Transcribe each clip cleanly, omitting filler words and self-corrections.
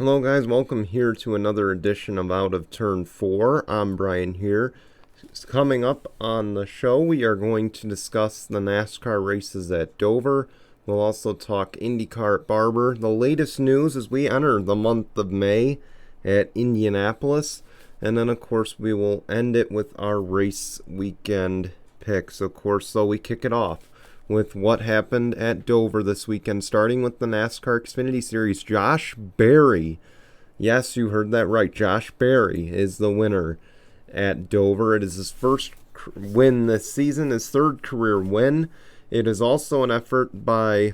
Hello guys, welcome here to another edition of Out of Turn 4. I'm Brian here. Coming up on the show, we are going to discuss the NASCAR races at Dover. We'll also talk Indycar at Barber. The latest news as we enter the month of May at Indianapolis. And then of course we will end it with our race weekend picks. Of course, so we kick it off with what happened at Dover this weekend, starting with the NASCAR Xfinity Series. Josh Berry, yes, you heard that right, Josh Berry is the winner at Dover. It is his first win this season, his third career win. It is also an effort by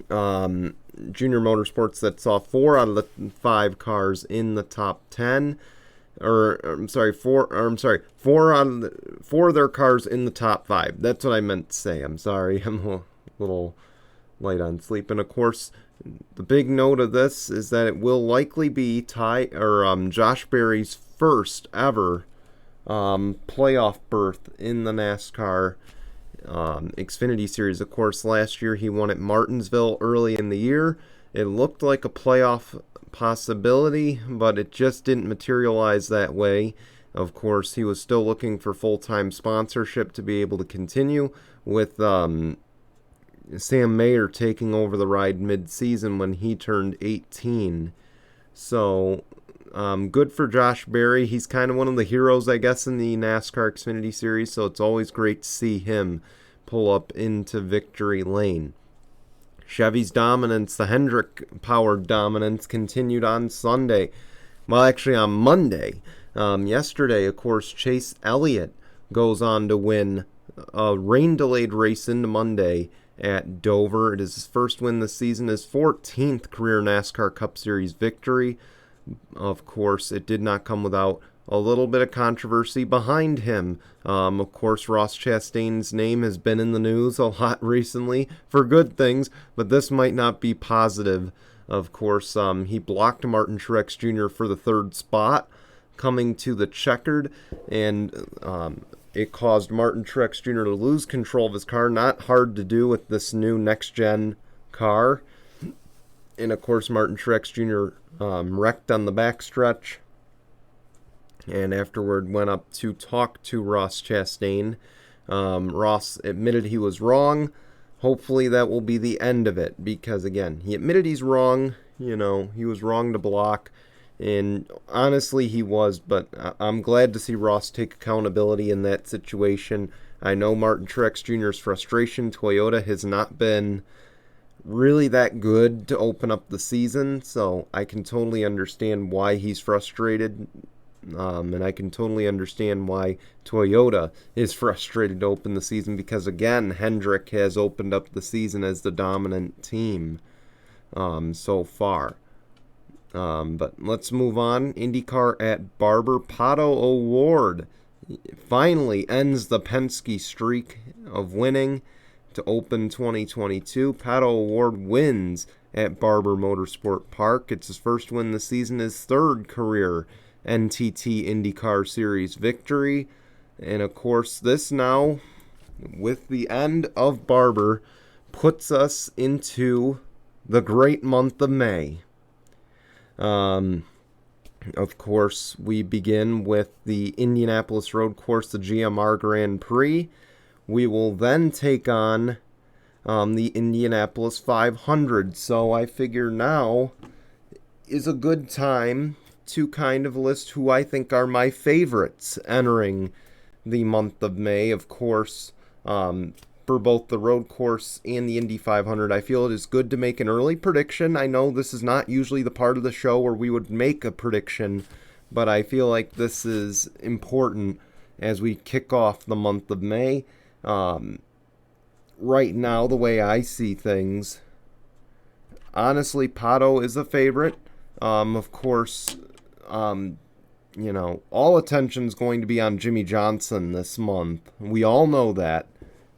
Junior Motorsports that saw 4 out of the 5 cars in the top 10. Four of their cars in the top 5. That's what I meant to say. I'm sorry, I'm a little light on sleep. And of course, the big note of this is that it will likely be Josh Berry's first ever playoff berth in the NASCAR Xfinity Series. Of course, last year he won at Martinsville early in the year. It looked like a playoff possibility, but it just didn't materialize that way. Of course, he was still looking for full-time sponsorship to be able to continue with Sam Mayer taking over the ride mid-season when he turned 18. So, good for Josh Berry. He's kind of one of the heroes, I guess, in the NASCAR Xfinity Series, so it's always great to see him pull up into victory lane. Chevy's dominance, the Hendrick-powered dominance, continued on Sunday. Well, actually on Monday. Yesterday, of course, Chase Elliott goes on to win a rain-delayed race into Monday at Dover. It is his first win this season, his 14th career NASCAR Cup Series victory. Of course, it did not come without a little bit of controversy behind him. Of course, Ross Chastain's name has been in the news a lot recently for good things, but this might not be positive. Of course, he blocked Martin Truex Jr. for the 3rd spot coming to the checkered, and it caused Martin Truex Jr. to lose control of his car. Not hard to do with this new next-gen car. And of course, Martin Truex Jr. Wrecked on the backstretch, and afterward went up to talk to Ross Chastain. Ross admitted he was wrong. Hopefully that will be the end of it, because again, he admitted he's wrong. He was wrong to block, and honestly he was, but I'm glad to see Ross take accountability in that situation. I know Martin Truex Jr.'s frustration. Toyota has not been really that good to open up the season, so I can totally understand why he's frustrated. And I can totally understand why Toyota is frustrated to open the season, because again, Hendrick has opened up the season as the dominant team so far. But let's move on. IndyCar at Barber. Pato O'Ward finally ends the Penske streak of winning to open 2022. Pato O'Ward wins at Barber Motorsport Park. It's his first win this season, his 3rd career NTT IndyCar Series victory. And of course, this now, with the end of Barber, puts us into the great month of May. Of course, we begin with the Indianapolis Road Course, the GMR Grand Prix. We will then take on the Indianapolis 500. So I figure now is a good time to kind of list who I think are my favorites entering the month of May. Of course, for both the road course and the Indy 500, I feel it is good to make an early prediction. I know this is not usually the part of the show where we would make a prediction, but I feel like this is important as we kick off the month of May. Right now, the way I see things, honestly, Pato is a favorite. Of course, all attention's going to be on Jimmy Johnson this month. We all know that.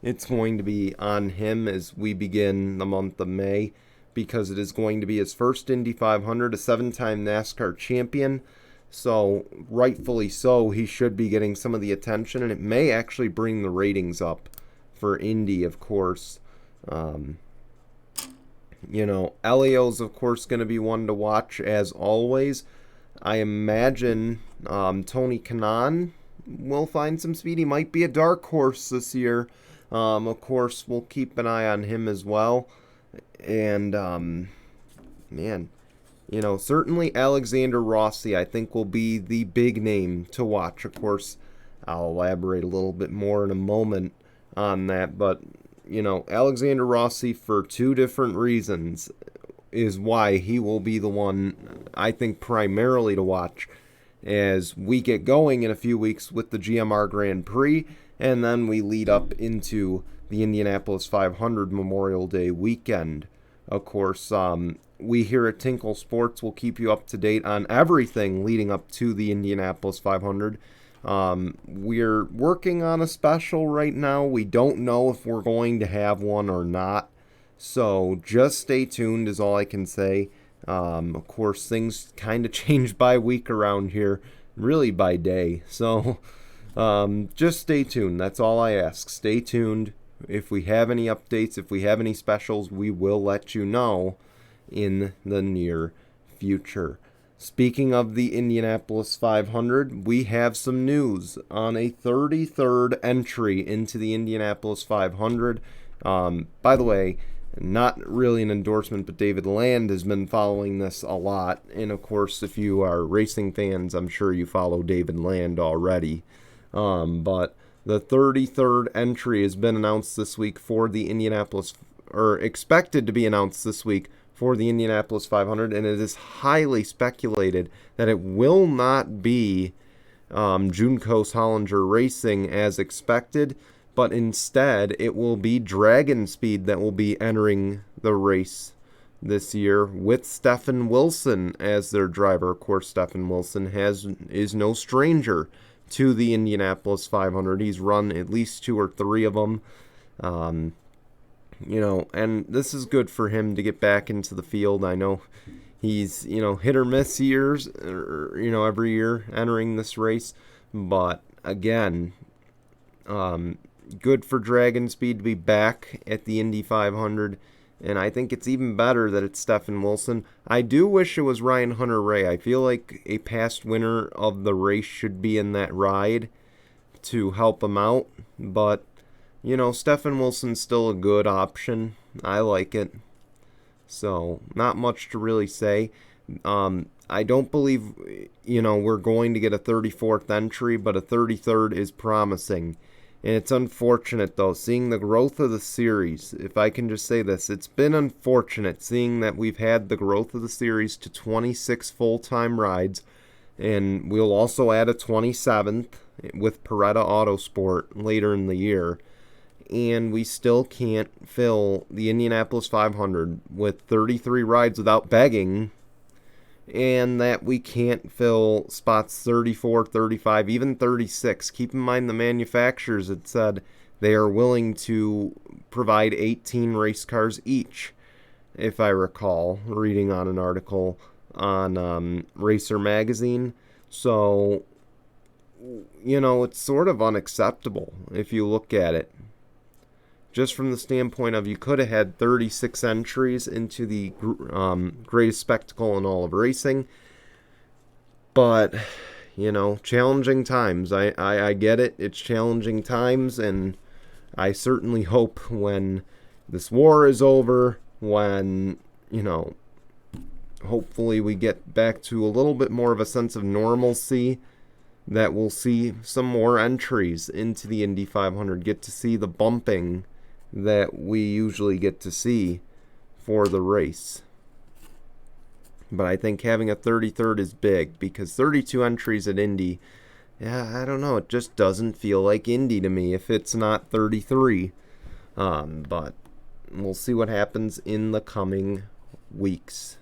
It's going to be on him as we begin the month of May, because it is going to be his first Indy 500, a 7-time NASCAR champion. So, rightfully so, he should be getting some of the attention, and it may actually bring the ratings up for Indy, of course. Elliott's, of course, going to be one to watch, as always. I imagine Tony Kanaan will find some speed. He might be a dark horse this year. Of course, we'll keep an eye on him as well. And, man, certainly Alexander Rossi, I think, will be the big name to watch. Of course, I'll elaborate a little bit more in a moment on that. But, Alexander Rossi, for two different reasons, is why he will be the one, I think, primarily to watch as we get going in a few weeks with the GMR Grand Prix, and then we lead up into the Indianapolis 500 Memorial Day weekend. Of course, we here at Tinkle Sports will keep you up to date on everything leading up to the Indianapolis 500. We're working on a special right now. We don't know if we're going to have one or not, so just stay tuned is all I can say. Of course, things kind of change by week around here, really by day. So just stay tuned. That's all I ask. Stay tuned. If we have any updates, if we have any specials, we will let you know in the near future. Speaking of the Indianapolis 500, we have some news on a 33rd entry into the Indianapolis 500. By the way, not really an endorsement, but David Land has been following this a lot. And of course, if you are racing fans, I'm sure you follow David Land already. But the 33rd entry has been announced this week for the Indianapolis, or expected to be announced this week for the Indianapolis 500. And it is highly speculated that it will not be Junko Hollinger Racing as expected, but instead it will be Dragon Speed that will be entering the race this year with Stephen Wilson as their driver. Of course, Stephen Wilson is no stranger to the Indianapolis 500. He's run at least 2 or 3 of them. And this is good for him to get back into the field. I know he's, hit or miss years, every year entering this race. But again, good for Dragon Speed to be back at the Indy 500, and I think it's even better that it's Stephen Wilson. I do wish it was Ryan Hunter-Reay. I feel like a past winner of the race should be in that ride to help him out, but, Stephen Wilson's still a good option. I like it, so not much to really say. I don't believe, we're going to get a 34th entry, but a 33rd is promising. And it's unfortunate, though, seeing the growth of the series. If I can just say this, it's been unfortunate seeing that we've had the growth of the series to 26 full-time rides. And we'll also add a 27th with Peretta Autosport later in the year. And we still can't fill the Indianapolis 500 with 33 rides without begging. And that we can't fill spots 34, 35, even 36. Keep in mind the manufacturers had said they are willing to provide 18 race cars each, if I recall, reading on an article on Racer Magazine. So, it's sort of unacceptable if you look at it. Just from the standpoint of you could have had 36 entries into the greatest spectacle in all of racing. But, challenging times. I get it. It's challenging times, and I certainly hope when this war is over, when, hopefully we get back to a little bit more of a sense of normalcy, that we'll see some more entries into the Indy 500, get to see the bumping that we usually get to see for the race. But I think having a 33rd is big, because 32 entries at Indy, I don't know, it just doesn't feel like Indy to me if it's not 33. But we'll see what happens in the coming weeks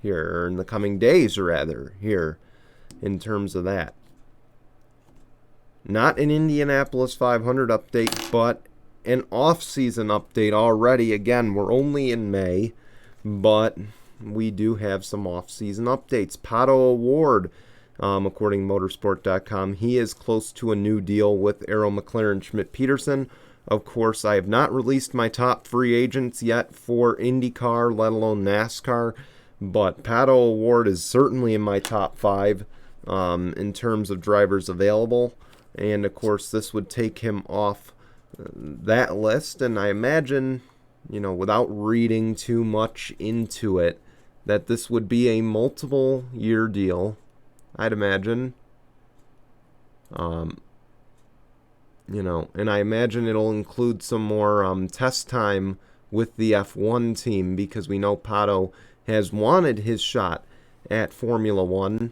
here, or in the coming days rather, here, in terms of that. Not an Indianapolis 500 update, but an off-season update already. Again, we're only in May, but we do have some off-season updates. Pato Award, according to motorsport.com, he is close to a new deal with Arrow McLaren Schmidt Peterson. Of course, I have not released my top free agents yet for IndyCar, let alone NASCAR, but Pato O'Ward is certainly in my top 5 in terms of drivers available. And of course, this would take him off that list. And I imagine, without reading too much into it, that this would be a multiple year deal, I'd imagine. And I imagine it'll include some more test time with the F1 team, because we know Pato has wanted his shot at Formula One.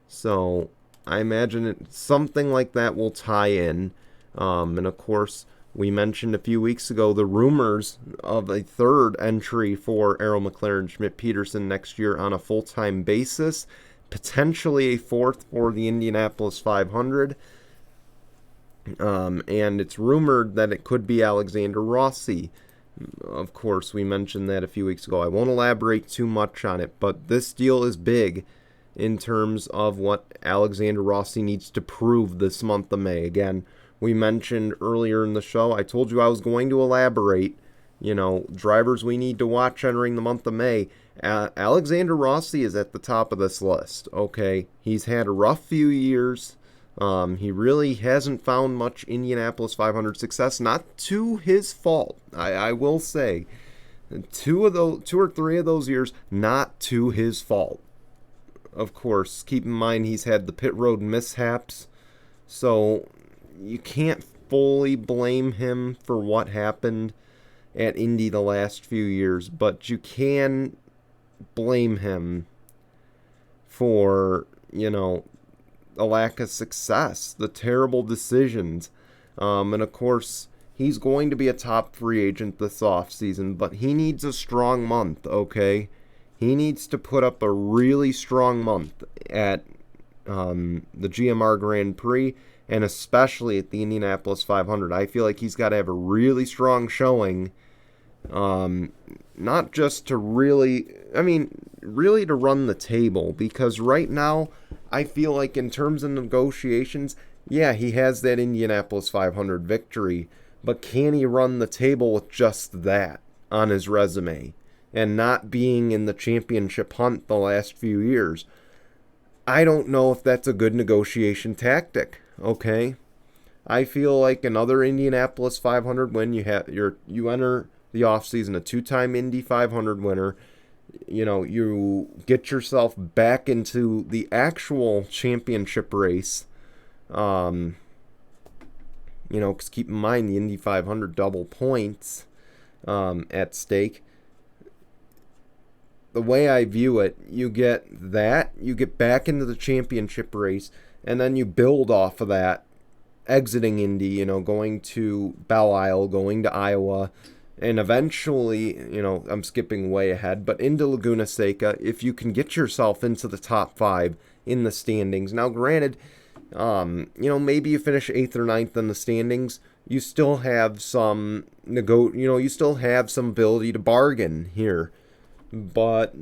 So I imagine something like that will tie in. And of course, we mentioned a few weeks ago the rumors of a third entry for Arrow McLaren Schmidt-Peterson next year on a full-time basis, potentially a fourth for the Indianapolis 500. And it's rumored that it could be Alexander Rossi. Of course, we mentioned that a few weeks ago. I won't elaborate too much on it, but this deal is big in terms of what Alexander Rossi needs to prove this month of May. Again, we mentioned earlier in the show, I told you I was going to elaborate, drivers we need to watch entering the month of May. Alexander Rossi is at the top of this list, okay? He's had a rough few years. He really hasn't found much Indianapolis 500 success, not to his fault. I will say, two or three of those years, not to his fault. Of course, keep in mind he's had the pit road mishaps, so you can't fully blame him for what happened at Indy the last few years, but you can blame him for, a lack of success, the terrible decisions. And of course, he's going to be a top free agent this offseason, but he needs a strong month, okay? He needs to put up a really strong month at the GMR Grand Prix, and especially at the Indianapolis 500. I feel like he's got to have a really strong showing, not just to really to run the table, because right now, I feel like in terms of negotiations, yeah, he has that Indianapolis 500 victory, but can he run the table with just that on his resume and not being in the championship hunt the last few years? I don't know if that's a good negotiation tactic, okay? I feel like another Indianapolis 500 win, you enter the offseason a 2-time Indy 500 winner. You get yourself back into the actual championship race. Because keep in mind the Indy 500 double points at stake. The way I view it, you get back into the championship race, and then you build off of that, exiting Indy, going to Belle Isle, going to Iowa, and eventually, I'm skipping way ahead, but into Laguna Seca, if you can get yourself into the top 5 in the standings. Now, granted, maybe you finish 8th or 9th in the standings, you still have some you still have some ability to bargain here. But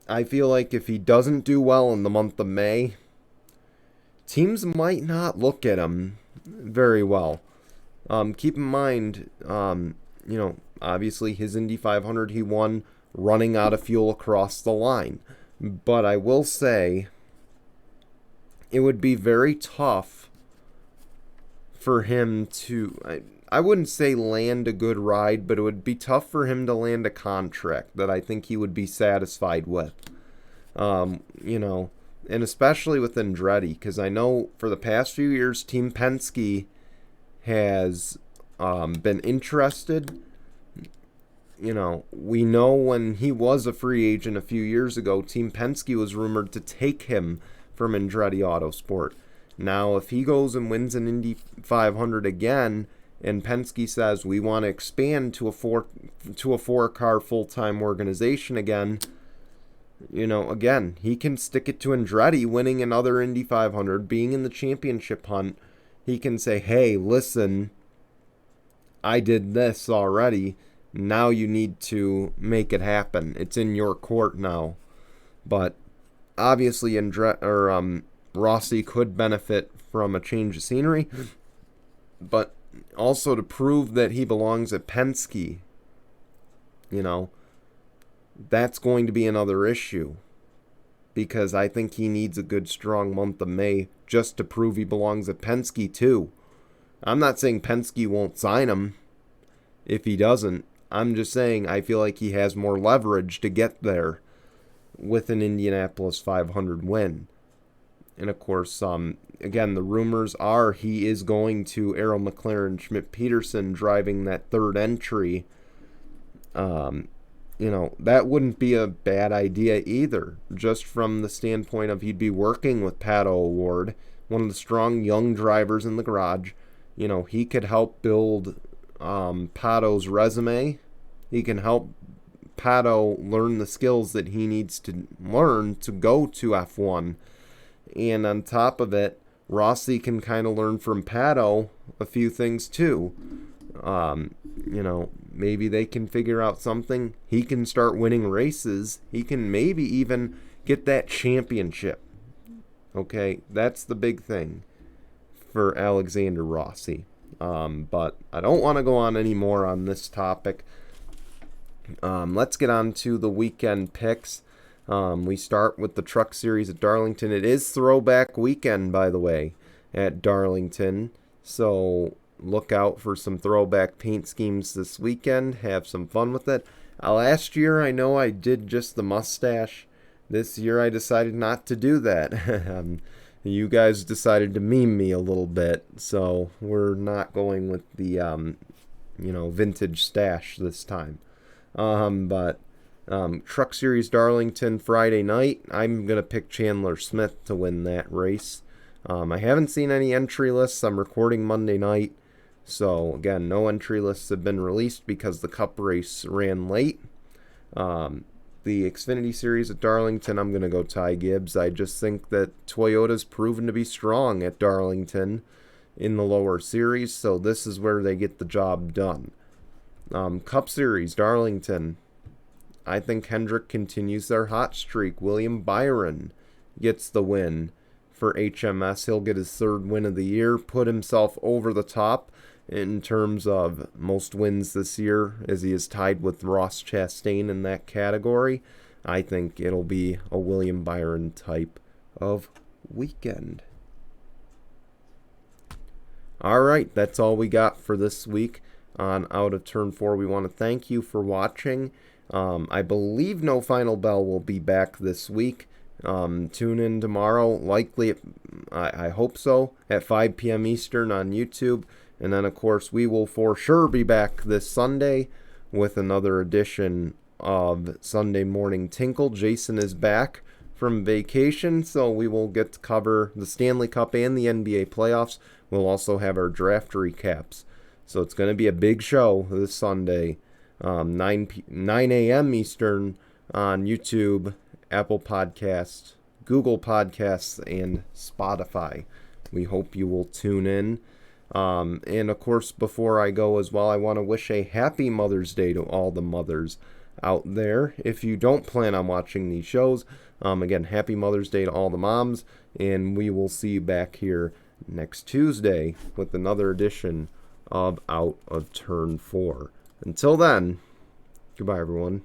I feel like if he doesn't do well in the month of May, teams might not look at him very well. Keep in mind, obviously his Indy 500 he won running out of fuel across the line. But I will say it would be very tough for him to, I wouldn't say land a good ride, but it would be tough for him to land a contract that I think he would be satisfied with. And especially with Andretti, because I know for the past few years, Team Penske has been interested. We know when he was a free agent a few years ago, Team Penske was rumored to take him from Andretti Autosport. Now, if he goes and wins an Indy 500 again, and Penske says we want to expand to a four-car full-time organization again, again, he can stick it to Andretti winning another Indy 500, being in the championship hunt. He can say, hey, listen, I did this already. Now you need to make it happen. It's in your court now. But obviously, Rossi could benefit from a change of scenery. But also to prove that he belongs at Penske, you know, that's going to be another issue. Because I think he needs a good, strong month of May just to prove he belongs at Penske, too. I'm not saying Penske won't sign him if he doesn't. I'm just saying I feel like he has more leverage to get there with an Indianapolis 500 win. And, of course, again, the rumors are he is going to Arrow McLaren Schmidt-Peterson driving that third entry. That wouldn't be a bad idea either, just from the standpoint of he'd be working with Pato O'Ward, one of the strong young drivers in the garage. He could help build Pato's resume. He can help Pato learn the skills that he needs to learn to go to F1. And on top of it, Rossi can kind of learn from Pato a few things too. Maybe they can figure out something. He can start winning races. He can maybe even get that championship. Okay, that's the big thing for Alexander Rossi. But I don't want to go on any more on this topic. Let's get on to the weekend picks. We start with the Truck Series at Darlington. It is throwback weekend, by the way, at Darlington. So look out for some throwback paint schemes this weekend. Have some fun with it. Last year, I know I did just the mustache. This year, I decided not to do that. You guys decided to meme me a little bit, so we're not going with the, vintage stash this time. But Truck Series Darlington Friday night, I'm going to pick Chandler Smith to win that race. I haven't seen any entry lists. I'm recording Monday night. So, again, no entry lists have been released because the Cup race ran late. The Xfinity Series at Darlington, I'm going to go Ty Gibbs. I just think that Toyota's proven to be strong at Darlington in the lower series, so this is where they get the job done. Cup Series, Darlington. I think Hendrick continues their hot streak. William Byron gets the win for HMS. He'll get his third win of the year, put himself over the top in terms of most wins this year, as he is tied with Ross Chastain in that category. I think it'll be a William Byron type of weekend. All right, that's all we got for this week on Out of Turn 4. We want to thank you for watching. I believe No Final Bell will be back this week. Tune in tomorrow, likely, I hope so, at 5 p.m. Eastern on YouTube. And then, of course, we will for sure be back this Sunday with another edition of Sunday Morning Tinkle. Jason is back from vacation, so we will get to cover the Stanley Cup and the NBA playoffs. We'll also have our draft recaps. So it's going to be a big show this Sunday, 9 a.m. Eastern on YouTube, Apple Podcasts, Google Podcasts, and Spotify. We hope you will tune in. And of course, before I go as well, I want to wish a happy Mother's Day to all the mothers out there. If you don't plan on watching these shows, again, happy Mother's Day to all the moms, and we will see you back here next Tuesday with another edition of Out of Turn 4. Until then, goodbye, everyone.